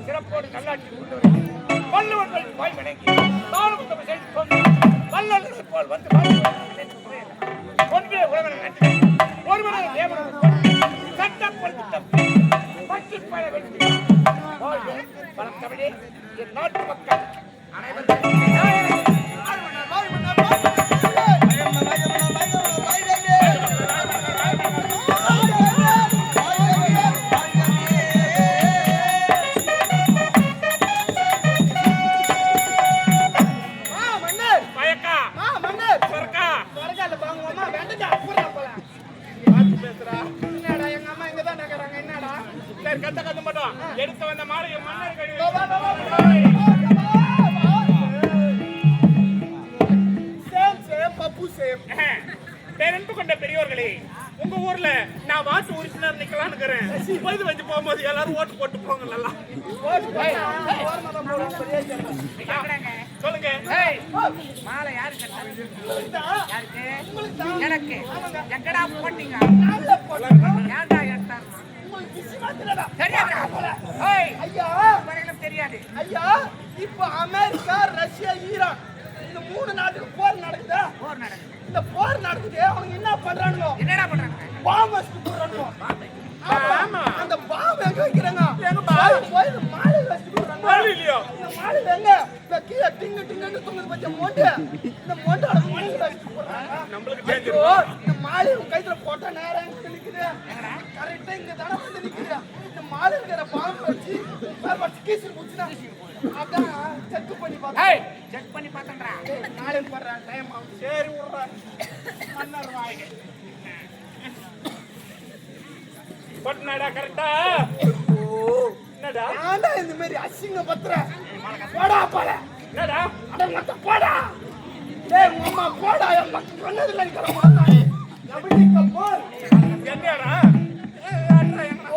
சிறப்போடு நல்லாட்சி வள்ளுவர்கள் வாய் வணங்கி தாழ்வு செய்து வல்லவர்கள் போல் வந்து ஒன்றே உறவனை நன்றி ஒருவனை தேவனை சட்டப்படுத்தி பற்றி பல வெற்றி வளர்த்தவனே என் நாட்டு மக்கள் அனைவரும் எடுத்து வந்த மாலை பேரன்பு கொண்ட பெரியோர்களே, உங்க ஊர்ல நான் வாட்டு உறுப்பினர் நிக்கலான்னு பொழுது வச்சு போகும்போது எல்லாரும் ஓட்டு போட்டு போங்க. நல்லா சொல்லுங்க. மாலை யாரு எனக்கு எங்கடா போட்டீங்க? ஏன்டா எடுத்தாங்க? தெரியாது ஐயா. இப்ப அமெரிக்கா, ரஷ்யா, ஈரான் இந்த 3 நாட்டுக்கு போர் நடக்குதா? போர் நடக்குது. இந்த போர் நடக்குது. அவங்க என்ன பண்றானுங்க? என்னடா பண்றாங்க? பாம் வச்சு போடுறானுங்க. ஆமா, அந்த பாம் எங்க வைக்கிறாங்க? எங்க போய் மாலை வச்சு போடுறாங்க. மாலை இல்லையா? இந்த மாலை எங்க? இந்த கீழ டிங்க டிங்கன்னு தொங்குது பச்சை மொண்டை. இந்த மொண்டோட மாலை வச்சு போடுறாங்க. நமக்கு தெரியும். இந்த மாலை கையில போட்டா நேரா இங்க நிக்குது. கரெக்ட்டா இங்க தான வந்து நிக்குது. இந்த மாலை இருக்கிற பாம் வச்சு பச்சை கீசி புடிச்சா அதான் செக் பண்ணி பாத்தா. ஏய், செக் பண்ணி பாத்தன்றா. நாளை போறா டைம் ஆகும். சரி விடுறா. மன்னர் வாங்க. போட்னடா கரெக்ட்டா? ஓ, என்னடா? ஆண்டா இந்த மாதிரி அசிங்க பத்ர. போடா போடா. என்னடா? அட மத்த போடா. டேய் அம்மா போடா. அம்மா சொன்னதுல நிக்கிற மாட்டானே. நபிக்கு போர். என்னடா?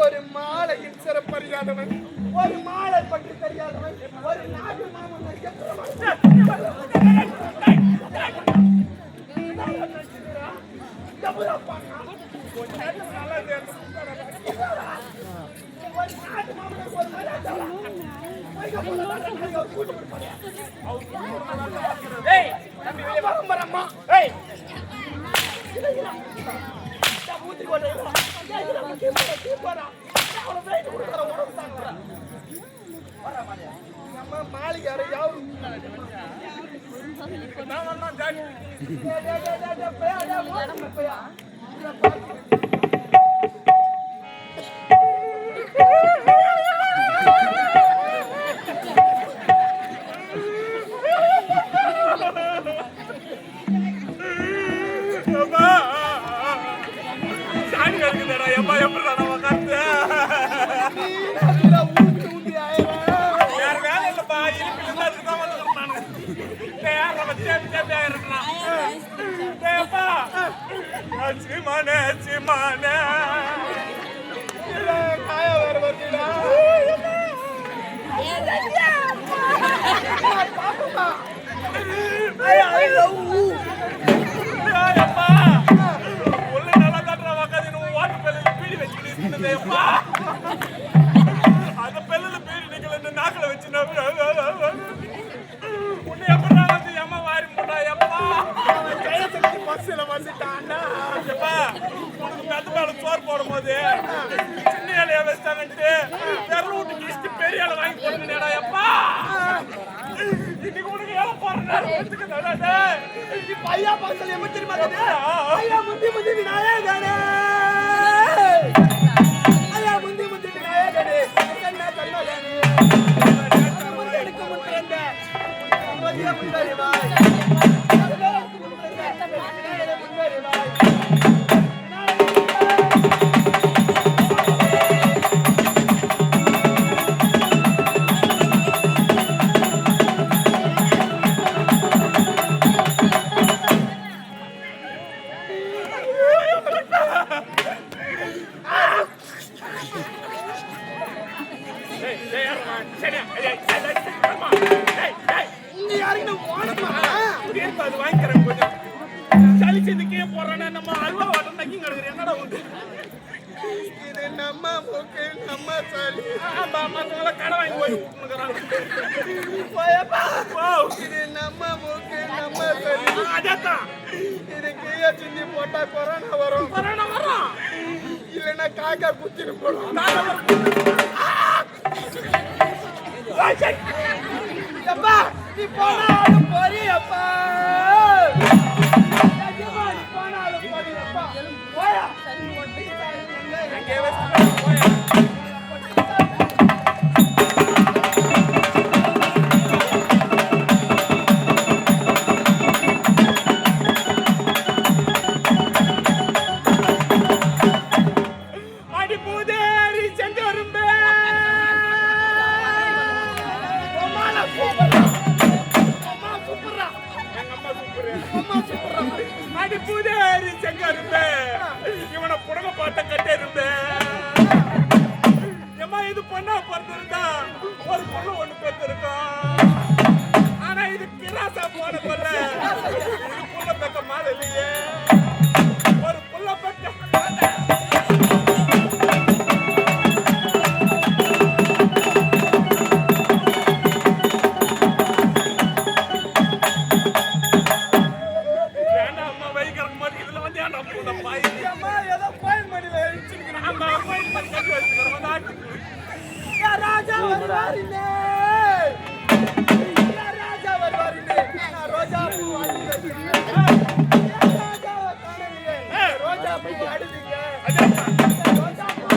ஒரு மாலையின் சிறப்பறியாதவன், ஒரு மாலை பற்றி தெரியாதவன், ஒரு நாடு மாமன் மாளிகார யாவும் அந்த பெல்ல பீடி நிக்கல நாக்கல வச்சு உன்னை எப்படா வந்து அம்மா வாரி முட்டா எப்பா ஜெயசக்தி பஸ்ல வந்துட்டான்டா. எப்பா உனக்கு பெத்த மேல சோறு போடும்போது சின்ன இலைய வச்சாங்கட்டு தெருவு விட்டு கிஸ்ட் பெரிய இலை வாங்கி போட்டுனேடா. எப்பா இன்னைக்கு உனக்கு ஏல போறேன் எடுத்துக்கடா. இப்ப ஐயா பஸ்ல எம்ம தெரியுமா? ஐயா முந்தி முந்தி விநாயகனே, ஐயா முந்தி முந்தி விநாயகனே, கண்ணா கண்ணானே முந்தெடுக்க முந்தெந்த மதிய முந்தரி வாய் முந்தரி வாய். இப்ப அது வாங்கிக்கிறேன் கொஞ்சம் சளிச்சதுக்கே போறேன்னா நம்ம அல்வா வாட்டம் நக்கி கிடக்குறேன் என்னடா உண்டு இது நம்ம மூக்கு நம்ம சளி மத்தவங்கள கடை வாங்கி போய் விட்டுனுக்குறாங்க இது நம்ம மூக்கு நம்ம சளி அதான் இது கீழே சிந்தி போட்டா கொரோனா வரும் இல்லைன்னா காக்கா குத்திட்டு போடும் அப்பா நீ போனாலும் போறி அப்பா போனாலும் போறி அப்பா போயா அடிப்புதேரி செங்கரும்பே இவனை புடக பாட்ட கட்டே இருந்தே ஏமா இது பொண்ணா பிறந்திருந்தா ஒரு பொண்ணு ஒண்ணு பெற்றிருக்கான் ஆனா இது கிராசா போன கொல்ல இது புள்ள பெக்க மாலை இல்லையே ஒரு புள்ள பெக்க ராஜா வருவாரிலே ராஜா வருவாரிலே ரோஜா பூ அடிக்கிறீங்க ராஜாவை காணலையே ரோஜா பூ அடிக்கிறீங்க ரோஜா பூ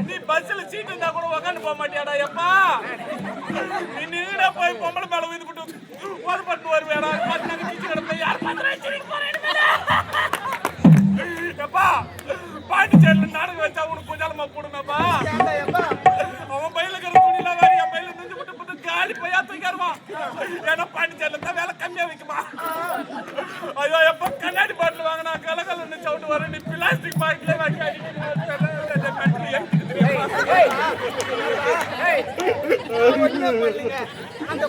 நீ பஸ்ல சீட்டு இருந்தா கூட உக்காந்து போக மாட்டியாடா எப்பா நீ நீட போய் பொம்பளை மேல வீந்து போட்டு ஒரு பட்டு வருவேடா யார் எப்பா பாண்டிச்சேரியில நாடகம் வச்சா உனக்கு கொஞ்சமா போடுங்கப்பா அவன் பையில இருக்கிற துணியில வேற என் பையில நெஞ்சு போட்டு போட்டு காலி பையா தூக்கிடுவான் ஏன்னா பாண்டிச்சேரியில தான் வேலை கம்மியா வைக்குமா ஐயோ எப்ப கண்ணாடி பாட்டில் வாங்கினா கலகலன்னு சவுண்ட் வர நீ பிளாஸ்டிக் பாட்டிலே வாங்கி அந்த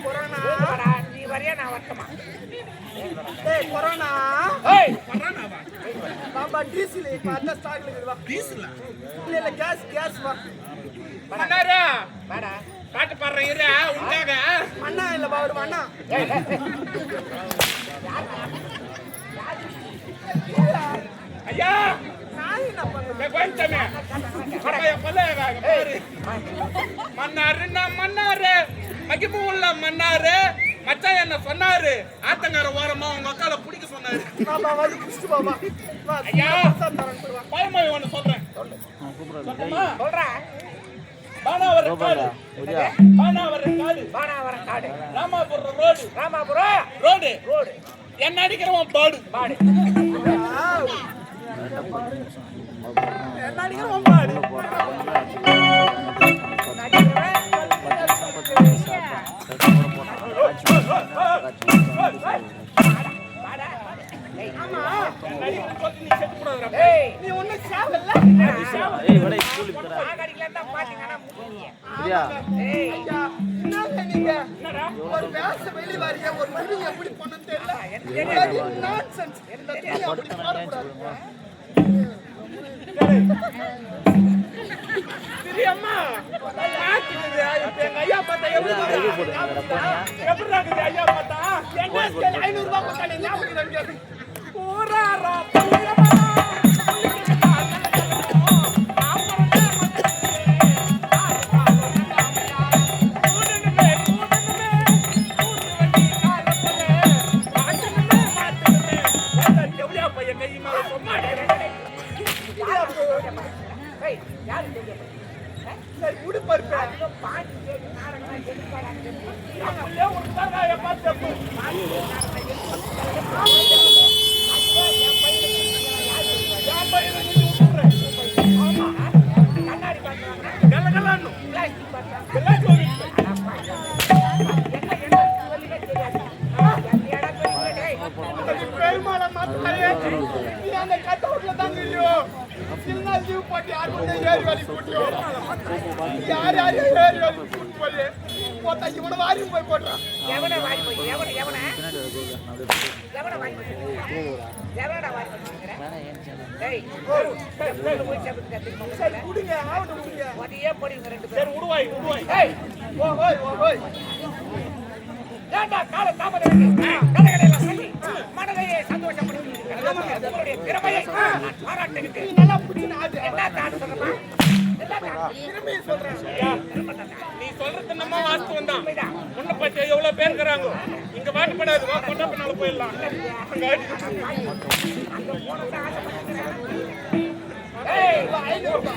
கொரோனா நீ வரையா நான் வரட்டுமா கொரோனா பாபா டீசல் அந்த ஸ்டாக்ல இருக்குவா டீசல் இல்ல கேஸ் வா மன்னாரா வாடா பாட்டு பாடுறேன் இரு உண்டாக அண்ணா இல்ல பா ஒரு அண்ணா ஐயா நான் என்ன பண்றேன் கொஞ்சமே பழைய பல்ல பாரு மன்னாரு மகிமு உள்ள மன்னாரு மச்சான் என்ன சொன்னாரு ஆத்தங்கர ஓரமா உங்க அக்கால பிடிக்க சொன்னாரு பாபா வந்து குடிச்சு பாபா ஐயா பயமாய் ஒன்னு சொல்றேன் சொல்றா பானாவரம் காடு ராமாபுரம் ரோடு என்ன அடிக்கிறவன் பாடு என்ன அடிக்கிறவன் பாடு ஆமா நடிகர் சொல்லி நீ செத்து கூடாதுடா. ஏய் நீ ஒண்ணும் சேவல்ல ஆகடிக்கலாம் தான் பாத்தீங்கன்னா முடியல. ஏய் ஐயா என்னங்க நீங்க என்னடா ஒரு வேஷ வெளி வாரிய ஒரு மணி எப்படி பண்ணனும் தெரியல நான்சென்ஸ் இந்த துணி அப்படி போடக்கூடாது அம்மா பாத்துக்குது எங்க ஐயா பார்த்தா எப்படி இருக்குது ஐயா பார்த்தா என்ன 500 ரூபாய் கொடுத்தானே ஞாபகம் இருக்கு போறாரா ஏய் யாரு தெரியும்? சரி உடு பருப்பு பாட்டி கேட்டு நாரங்க எதுக்காக அப்படியே ஒரு தரகாய பார்த்து கண்ணாடி பாக்குறாங்க கலகலன்னு பிளாஸ்டிக் பாக்குறாங்க எல்லாம் சொல்லி பெருமாளை மாத்தாலே நீ அந்த கட்டவுட்ல தாங்க இல்லையோ சின்ன லீவ் போட்டு யார் வந்து ஏறி வலி போட்டியோ யார் ஏறி வலி கூட்டு போய் போட்டா இவனை வாரி போய் போடுறான் எவனை வாரி போய் எவனை வாரி போய் எவனடா வாரி போய் டேய் போய் சாப்பிட்டு கத்துக்கு சரி விடுங்க ஆவட்டும் விடுங்க ஒடியே போடுங்க ரெண்டு சரி பேரும் உடுவாய் டேய் ஓய் ஏண்டா கால தாமதம் கதைகளெல்லாம் சொல்லி மனதையே சந்தோஷப்படுத்துகிறீர்கள் உங்களுடைய திறமையை நான் பாராட்டுகிறேன் நீ நல்லா பிடிச்சின ஆடு என்ன தான் சொல்றமா திரும்பி சொல்றேன் நீ சொல்றது நம்ம வாஸ்தவம் தான் உன்னை பத்தி எவ்வளவு பேர் இருக்கிறாங்க இங்க வாட்டுப்படாது வா கொண்ட பின்னால போயிடலாம் அங்க அங்க போனது ஆசைப்பட்டேன் ஏய் 500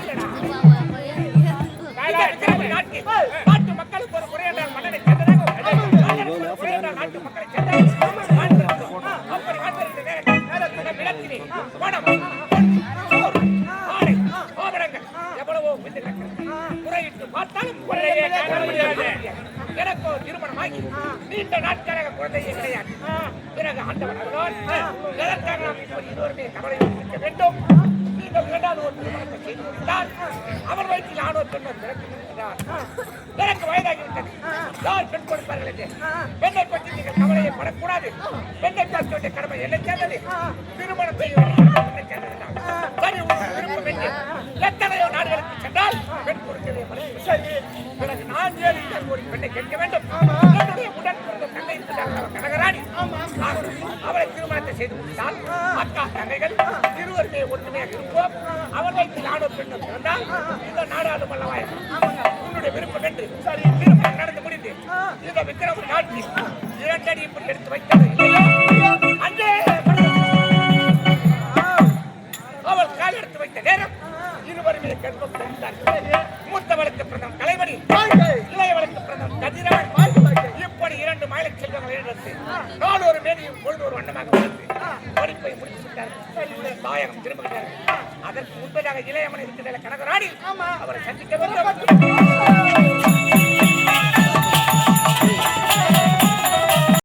நாட்டு மக்களுக்கு ஒரு முறையான மன்னனை சேர்ந்ததாக நாட்டு மக்களை அப்படி வாழ்ந்திருந்த நேரத்தில் விளக்கினே பணம் ஆடை ஆபரணங்கள் எவ்வளவோ விட்டு முறையிட்டு பார்த்தாலும் குறையே காண முடியாது எனக்கோ திருமணமாகி நீண்ட நாட்களாக குழந்தையே கிடையாது பிறகு ஆண்டவன் அருளால் எதற்காக நாம் இப்படி இருவருமே கவலை இருக்க வேண்டும் நீங்கள் இரண்டாவது ஒரு திருமணத்தை செய்து கொண்டால் அவர் வயிற்றில் ஆணோர் பெண்ணோர் பிறக்கிறார் எனக்கு வயதாகிவிட்டது யார் பெண் கொடுப்பார்கள் என்று பெண்ணை பற்றி நீங்கள் கவலையை படக்கூடாது பெண்ணை பார்க்க வேண்டிய கடமை என்னை சேர்ந்தது திருமணம் செய்ய வேண்டிய என்னை சேர்ந்ததுதான் சரி உங்களுக்கு விருப்பம் என்று எத்தனையோ நாடுகளுக்கு சென்றால் பெண் கொடுக்கவே மறுப்பு சரி பிறகு நான் ஏன் ஒரு பெண்ணை கேட்க வேண்டும் என்னுடைய உடன் பிறந்த தங்கை கனகராணி அவளை திருமணத்தை செய்து கொடுத்தால் அக்கா தங்கைகள் இருவருமே ஒற்றுமையாக இருப்போம் அவர்களுக்கு நானும் பெண்ணும் பிறந்தால் இந்த நாடாளும் அல்லவாய் உன்னுடைய விருப்பம் என்று சரி திருமணம் நடந்து முடிந்து இந்த விக்கிரம நாட்டி 2 அடி இப்படி எடுத்து வைத்தது அங்கே அவள் கால் எடுத்து வைத்த நேரம் இருவருமே கர்ப்பம் தரித்தார்கள் மூத்தவளுக்கு பிரதம் கலைமணி இளையவளுக்கு பிரதம் கதிரவன் இப்படி 2 மயிலை செல்வங்கள் இழந்து நாளொரு மேனியும் பொழுதொரு வண்ணமாக வளர்ந்து படிப்பை முடித்துவிட்டார்கள் தாயகம் திரும்புகிறார்கள் அதற்கு முன்பதாக இளையமன் இருக்கிற கனகராணி அவரை சந்திக்க வேண்டும்